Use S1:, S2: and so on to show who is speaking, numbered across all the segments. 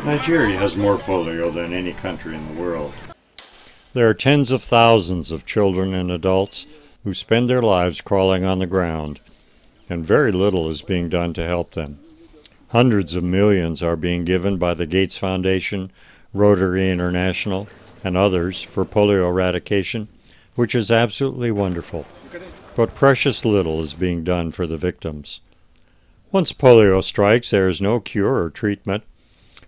S1: Nigeria has more polio than any country in the world. There are tens of thousands of children and adults who spend their lives crawling on the ground, and very little is being done to help them. Hundreds of millions are being given by the Gates Foundation, Rotary International, and others for polio eradication, which is absolutely wonderful. But precious little is being done for the victims. Once polio strikes, there is no cure or treatment.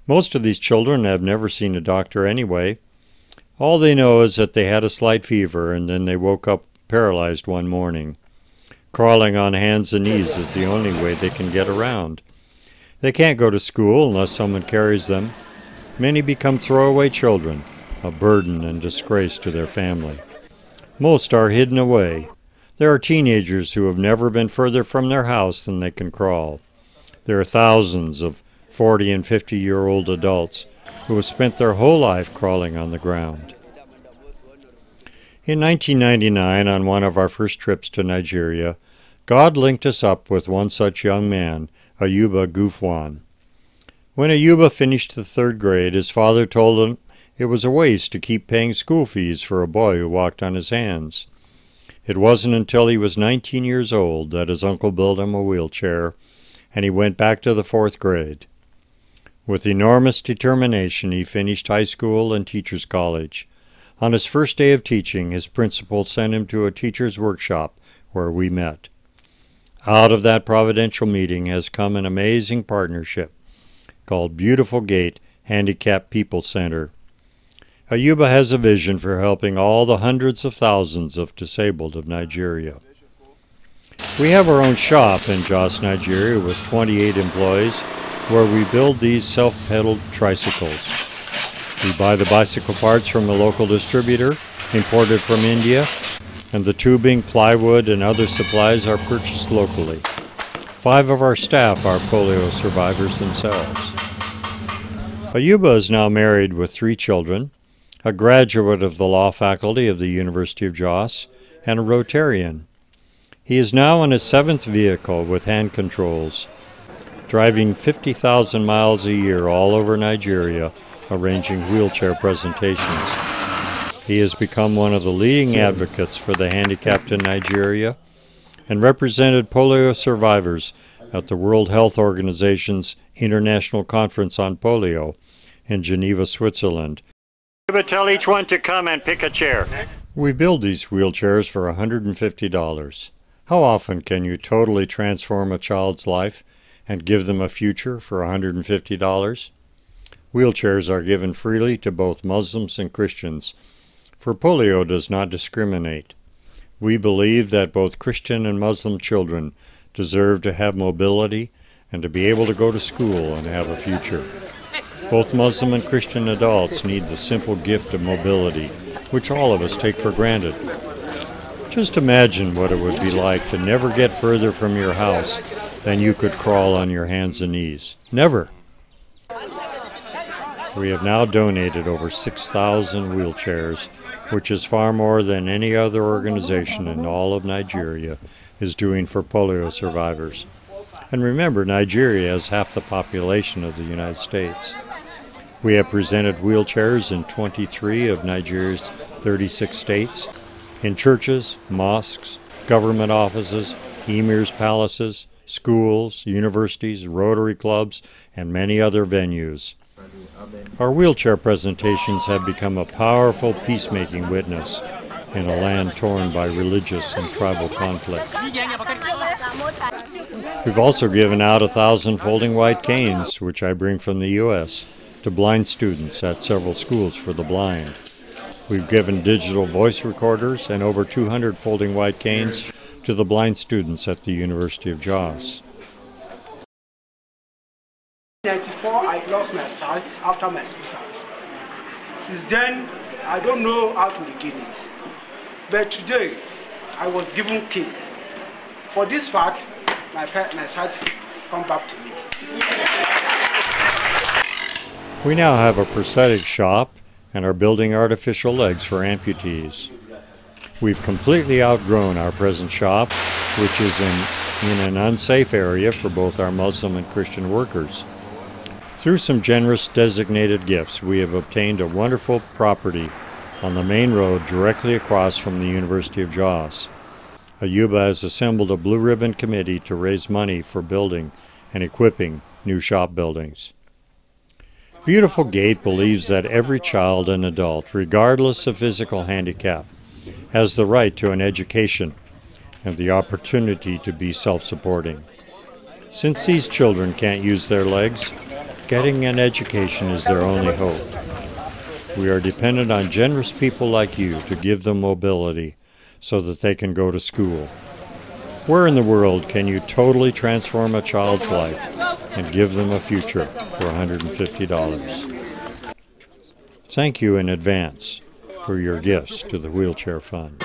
S1: Most of these children have never seen a doctor anyway. All they know is that they had a slight fever and then they woke up paralyzed one morning. Crawling on hands and knees is the only way they can get around. They can't go to school unless someone carries them. Many become throwaway children, a burden and disgrace to their family. Most are hidden away. There are teenagers who have never been further from their house than they can crawl. There are thousands of 40 and 50-year-old adults who have spent their whole life crawling on the ground. In 1999, on one of our first trips to Nigeria, God linked us up with one such young man, Ayuba Gufwan. When Ayuba finished the third grade, his father told him it was a waste to keep paying school fees for a boy who walked on his hands. It wasn't until he was 19 years old that his uncle built him a wheelchair, and he went back to the fourth grade. With enormous determination, he finished high school and teacher's college. On his first day of teaching, his principal sent him to a teacher's workshop where we met. Out of that providential meeting has come an amazing partnership called Beautiful Gate Handicapped People Center. Ayuba has a vision for helping all the hundreds of thousands of disabled of Nigeria. We have our own shop in Jos, Nigeria with 28 employees where we build these self-pedaled tricycles. We buy the bicycle parts from a local distributor, imported from India, and the tubing, plywood, and other supplies are purchased locally. 5 of our staff are polio survivors themselves. Ayuba is now married with 3 children, a graduate of the law faculty of the University of Jos, and a Rotarian. He is now on his 7th vehicle with hand controls, driving 50,000 miles a year all over Nigeria, arranging wheelchair presentations. He has become one of the leading advocates for the handicapped in Nigeria and represented polio survivors at the World Health Organization's International Conference on Polio in Geneva, Switzerland. Tell each one to come and pick a chair. We build these wheelchairs for $150. How often can you totally transform a child's life and give them a future for $150? Wheelchairs are given freely to both Muslims and Christians, for polio does not discriminate. We believe that both Christian and Muslim children deserve to have mobility and to be able to go to school and have a future. Both Muslim and Christian adults need the simple gift of mobility, which all of us take for granted. Just imagine what it would be like to never get further from your house than you could crawl on your hands and knees. Never! We have now donated over 6,000 wheelchairs, which is far more than any other organization in all of Nigeria is doing for polio survivors. And remember, Nigeria has half the population of the United States. We have presented wheelchairs in 23 of Nigeria's 36 states, in churches, mosques, government offices, emirs' palaces, schools, universities, Rotary clubs, and many other venues. Our wheelchair presentations have become a powerful peacemaking witness in a land torn by religious and tribal conflict. We've also given out 1,000 folding white canes, which I bring from the U.S., to blind students at several schools for the blind. We've given digital voice recorders and over 200 folding white canes to the blind students at the University of Jos.
S2: In 1994, I lost my sight after my suicide. Since then, I don't know how to regain it. But today, I was given key. For this fact, my sight come back to me.
S1: We now have a prosthetic shop and are building artificial legs for amputees. We've completely outgrown our present shop, which is in an unsafe area for both our Muslim and Christian workers. Through some generous designated gifts, we have obtained a wonderful property on the main road directly across from the University of Jos. Ayuba has assembled a blue ribbon committee to raise money for building and equipping new shop buildings. Beautiful Gate believes that every child and adult, regardless of physical handicap, has the right to an education and the opportunity to be self-supporting. Since these children can't use their legs, getting an education is their only hope. We are dependent on generous people like you to give them mobility so that they can go to school. Where in the world can you totally transform a child's life and give them a future for $150? Thank you in advance for your gifts to the Wheelchair Fund.